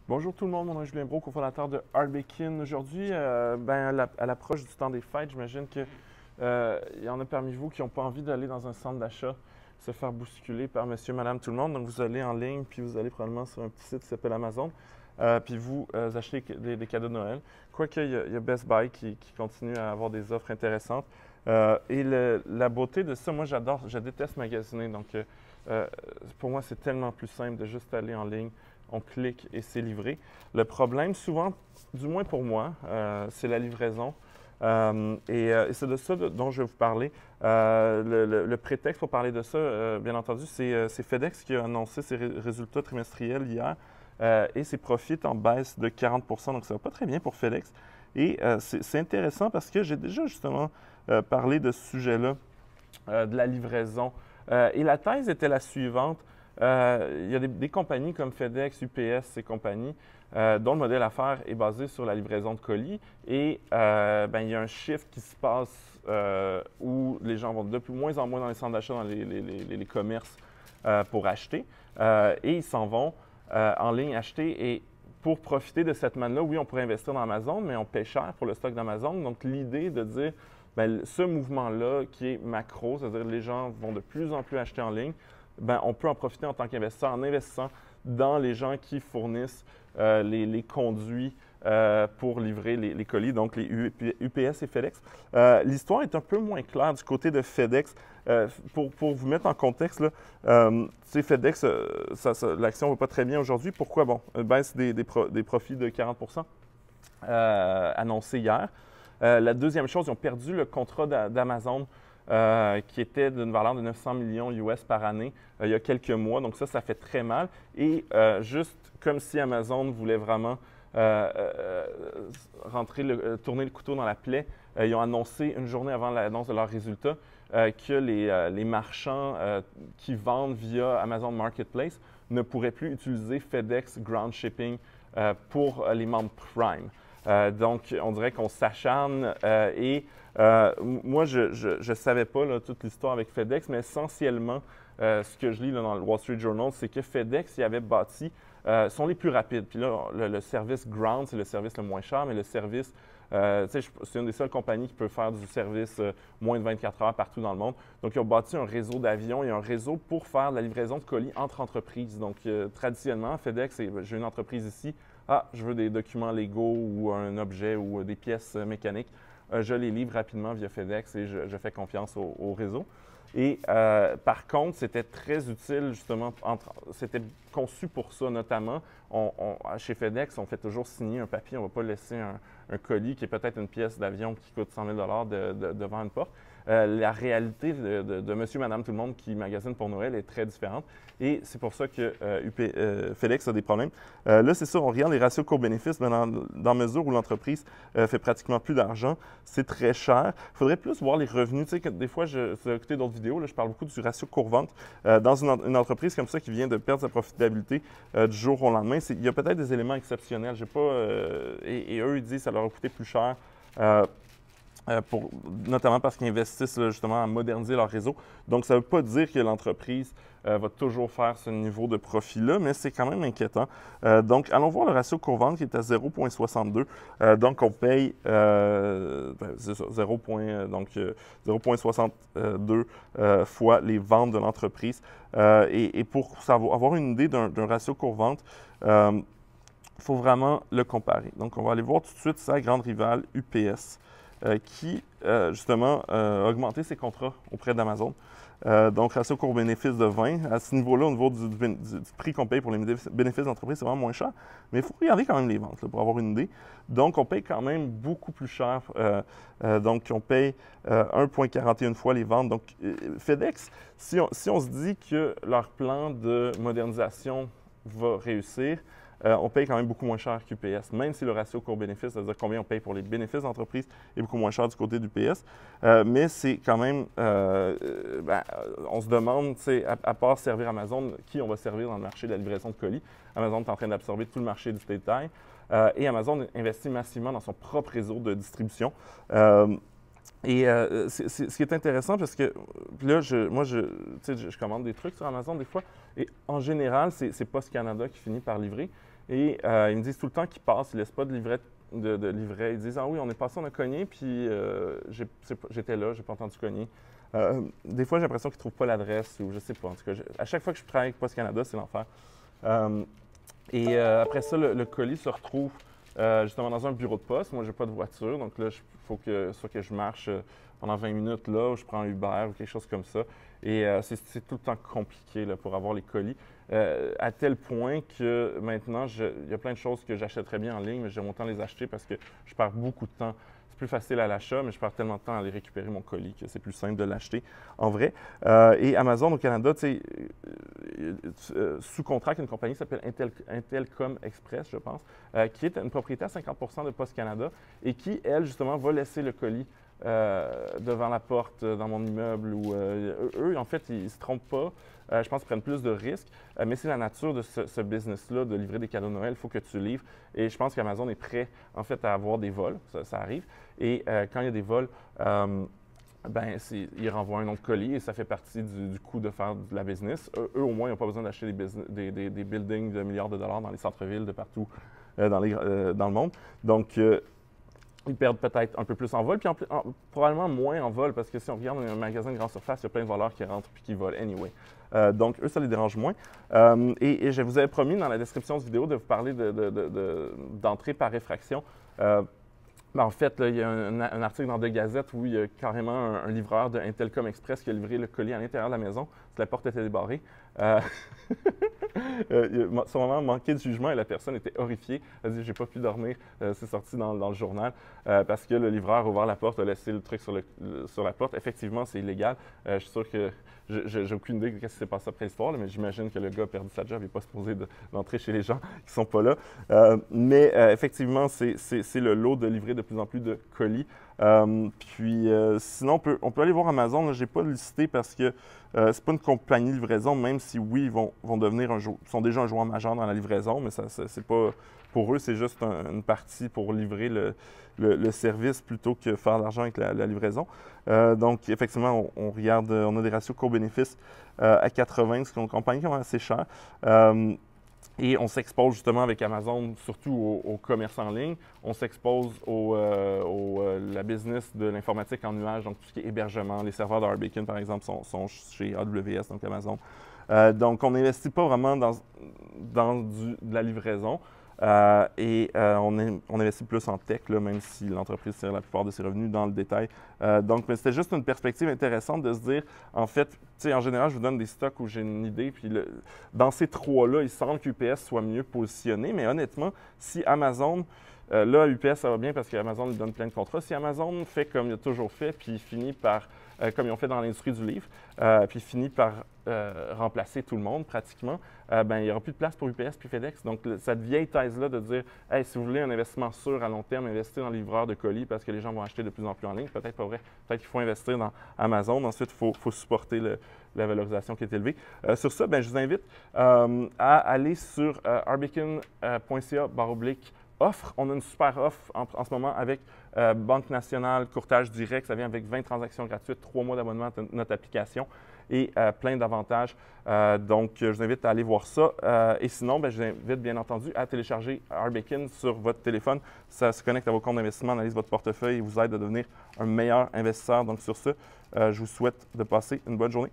Bonjour tout le monde, mon nom est Julien Brault, cofondateur de Arbekin. Aujourd'hui, à l'approche du temps des fêtes, j'imagine qu'il y en a parmi vous qui n'ont pas envie d'aller dans un centre d'achat se faire bousculer par monsieur, madame, tout le monde. Donc vous allez en ligne, puis vous allez probablement sur un petit site qui s'appelle Amazon, puis vous achetez des cadeaux de Noël. Quoique, il y a Best Buy qui continue à avoir des offres intéressantes. La beauté de ça, moi j'adore, je déteste magasiner. Donc pour moi, c'est tellement plus simple de juste aller en ligne. On clique et c'est livré. Le problème, souvent, du moins pour moi, c'est la livraison. Et c'est de ça dont je vais vous parler. Le prétexte pour parler de ça, bien entendu, c'est FedEx qui a annoncé ses résultats trimestriels hier et ses profits en baisse de 40 donc ça ne va pas très bien pour FedEx. Et c'est intéressant parce que j'ai déjà justement parlé de ce sujet-là, de la livraison. Et la thèse était la suivante. Il y a des compagnies comme FedEx, UPS et compagnies dont le modèle d'affaires est basé sur la livraison de colis. Et il y a un shift qui se passe où les gens vont de moins en moins dans les centres d'achat, dans les commerces pour acheter. Et ils s'en vont en ligne acheter. Et pour profiter de cette manne-là, oui, on pourrait investir dans Amazon, mais on paie cher pour le stock d'Amazon. Donc, l'idée de dire, ce mouvement-là qui est macro, c'est-à-dire que les gens vont de plus en plus acheter en ligne, on peut en profiter en tant qu'investisseur en investissant dans les gens qui fournissent les conduits pour livrer les colis, donc les UPS et FedEx. L'histoire est un peu moins claire du côté de FedEx. Pour vous mettre en contexte, FedEx, l'action ne va pas très bien aujourd'hui. Pourquoi? Bon, baisse des profits de 40 annoncés hier. La deuxième chose, ils ont perdu le contrat d'Amazon qui était d'une valeur de 900 millions US par année il y a quelques mois. Donc ça fait très mal. Et juste comme si Amazon voulait vraiment tourner le couteau dans la plaie, ils ont annoncé une journée avant l'annonce de leurs résultats que les marchands qui vendent via Amazon Marketplace ne pourraient plus utiliser FedEx Ground Shipping pour les membres Prime. Donc, on dirait qu'on s'acharne moi, je ne savais pas toute l'histoire avec FedEx, mais essentiellement, ce que je lis dans le Wall Street Journal, c'est que FedEx y avait bâti, sont les plus rapides. Puis là, le service Ground, c'est le service le moins cher, mais le service, c'est une des seules compagnies qui peut faire du service moins de 24 heures partout dans le monde. Donc, ils ont bâti un réseau d'avions et un réseau pour faire de la livraison de colis entre entreprises. Donc, traditionnellement, FedEx, j'ai une entreprise ici, je veux des documents légaux ou un objet ou des pièces mécaniques. Je les livre rapidement via FedEx et je fais confiance au réseau. Et par contre, c'était très utile justement, c'était conçu pour ça notamment. Chez FedEx, on fait toujours signer un papier, on ne va pas laisser un colis qui est peut-être une pièce d'avion qui coûte 100 000 devant une porte. La réalité de monsieur, madame, tout le monde qui magasine pour Noël est très différente. Et c'est pour ça que FedEx a des problèmes. Là, c'est ça, on regarde les ratios coût-bénéfice, mais dans mesure où l'entreprise fait pratiquement plus d'argent, c'est très cher. Il faudrait plus voir les revenus. Tu sais, des fois, vous avez écouté d'autres vidéos, là, je parle beaucoup du ratio cours-vente. Dans une entreprise comme ça qui vient de perdre sa profitabilité du jour au lendemain, il y a peut-être des éléments exceptionnels. J'ai pas, et eux, ils disent que ça leur a coûté plus cher. Notamment parce qu'ils investissent justement à moderniser leur réseau. Donc, ça ne veut pas dire que l'entreprise va toujours faire ce niveau de profit-là, mais c'est quand même inquiétant. Donc, allons voir le ratio cours-vente qui est à 0,62. Donc, on paye 0,62 fois les ventes de l'entreprise. Et pour avoir une idée d'un ratio cours-vente, il faut vraiment le comparer. Donc, on va aller voir tout de suite sa grande rivale UPS. Qui, justement, a augmenté ses contrats auprès d'Amazon. Donc, ratio cours-bénéfice de 20. À ce niveau-là, au niveau du prix qu'on paye pour les bénéfices d'entreprise, c'est vraiment moins cher. Mais il faut regarder quand même les ventes là, pour avoir une idée. Donc, on paye quand même beaucoup plus cher. Donc, on paye 1,41 fois les ventes. Donc, FedEx, si on se dit que leur plan de modernisation va réussir, on paye quand même beaucoup moins cher qu'UPS, même si le ratio cours-bénéfice, c'est-à-dire combien on paye pour les bénéfices d'entreprise, est beaucoup moins cher du côté d'UPS. Mais c'est quand même, on se demande, à part servir Amazon, qui on va servir dans le marché de la livraison de colis. Amazon est en train d'absorber tout le marché du détail et Amazon investit massivement dans son propre réseau de distribution. Ce qui est intéressant, parce que là, je commande des trucs sur Amazon des fois, et en général, c'est Post Canada qui finit par livrer. Et ils me disent tout le temps qu'ils passent, ils ne laissent pas de livret. De livret. Ils disent: ah oui, on est passé, on a cogné, puis j'étais là, j'ai pas entendu cogner. Des fois, j'ai l'impression qu'ils ne trouvent pas l'adresse, ou je sais pas. En tout cas, à chaque fois que je travaille avec Post Canada, c'est l'enfer. Après ça, le colis se retrouve justement dans un bureau de poste. Moi, je n'ai pas de voiture, donc là, il faut que je marche pendant 20 minutes là, ou je prends un Uber ou quelque chose comme ça. Et c'est tout le temps compliqué là, pour avoir les colis. À tel point que maintenant, il y a plein de choses que j'achèterais bien en ligne, mais j'aime autant les acheter parce que je perds beaucoup de temps. C'est plus facile à l'achat, mais je perds tellement de temps à aller récupérer mon colis que c'est plus simple de l'acheter en vrai. Et Amazon au Canada, tu sais, sous contrat avec une compagnie qui s'appelle Intelcom Express, je pense, qui est une propriété à 50% de Post Canada et qui, elle, justement, va laisser le colis devant la porte dans mon immeuble. Eux, en fait, ils ne se trompent pas. Je pense qu'ils prennent plus de risques, mais c'est la nature de ce business-là, de livrer des cadeaux de Noël. Il faut que tu livres. Et je pense qu'Amazon est prêt, en fait, à avoir des vols. Ça arrive. Et quand il y a des vols, ils renvoient un autre colis et ça fait partie du coût de faire de la business. Eux au moins, ils n'ont pas besoin d'acheter des buildings de milliards de dollars dans les centres-villes de partout dans le monde. Donc, ils perdent peut-être un peu plus en vol, puis probablement moins en vol, parce que si on regarde un magasin de grande surface, il y a plein de voleurs qui rentrent puis qui volent anyway. Donc, eux, ça les dérange moins. Et je vous avais promis dans la description de cette vidéo de vous parler d'entrée par réfraction. En fait, là, il y a un article dans The Gazette où il y a carrément un livreur de Intelcom Express qui a livré le colis à l'intérieur de la maison. La porte était débarrée. Son moment manquait de jugement et la personne était horrifiée. Elle a dit: j'ai pas pu dormir. C'est sorti dans le journal parce que le livreur a ouvert la porte, a laissé le truc sur la porte. Effectivement, c'est illégal. Je suis sûr que j'ai aucune idée de ce qui s'est passé après l'histoire, mais j'imagine que le gars a perdu sa job. Il n'est pas supposé d'entrer chez les gens qui ne sont pas là. Mais effectivement, c'est le lot de livrer de plus en plus de colis. Sinon, on peut aller voir Amazon. Je n'ai pas listé parce que c'est pas une compagnie de livraison, même si oui, ils vont devenir sont déjà un joueur majeur dans la livraison, mais c'est pas pour eux, c'est juste une partie pour livrer le service plutôt que faire de l'argent avec la livraison. Donc, effectivement, on regarde, on a des ratios coût-bénéfice à 80, c'est une compagnie qui est assez chère. Et on s'expose justement avec Amazon, surtout au commerce en ligne. On s'expose la business de l'informatique en nuage, donc tout ce qui est hébergement. Les serveurs de Arbekin, par exemple, sont chez AWS, donc Amazon. Donc, on n'investit pas vraiment dans de la livraison. On investit plus en tech, là, même si l'entreprise tire la plupart de ses revenus dans le détail. Mais c'était juste une perspective intéressante de se dire, en fait, tu sais, en général, je vous donne des stocks où j'ai une idée, puis dans ces trois-là, il semble qu'UPS soit mieux positionné, mais honnêtement, si Amazon, là, UPS, ça va bien parce qu'Amazon lui donne plein de contrats. Si Amazon fait comme il a toujours fait, puis finit par, comme ils ont fait dans l'industrie du livre, puis finit par remplacer tout le monde pratiquement, il n'y aura plus de place pour UPS puis FedEx. Donc, cette vieille thèse-là de dire, hey, si vous voulez un investissement sûr à long terme, investissez dans le livreur de colis parce que les gens vont acheter de plus en plus en ligne. Peut-être pas vrai. Peut-être qu'il faut investir dans Amazon. Ensuite, il faut supporter la valorisation qui est élevée. Sur ça, je vous invite à aller sur arbekin.ca/offre. On a une super offre en ce moment avec Banque Nationale, courtage direct. Ça vient avec 20 transactions gratuites, 3 mois d'abonnement à notre application et plein d'avantages. Donc, je vous invite à aller voir ça. Et sinon, je vous invite bien entendu à télécharger Arbekin sur votre téléphone. Ça se connecte à vos comptes d'investissement, analyse votre portefeuille et vous aide à devenir un meilleur investisseur. Donc, sur ce, je vous souhaite de passer une bonne journée.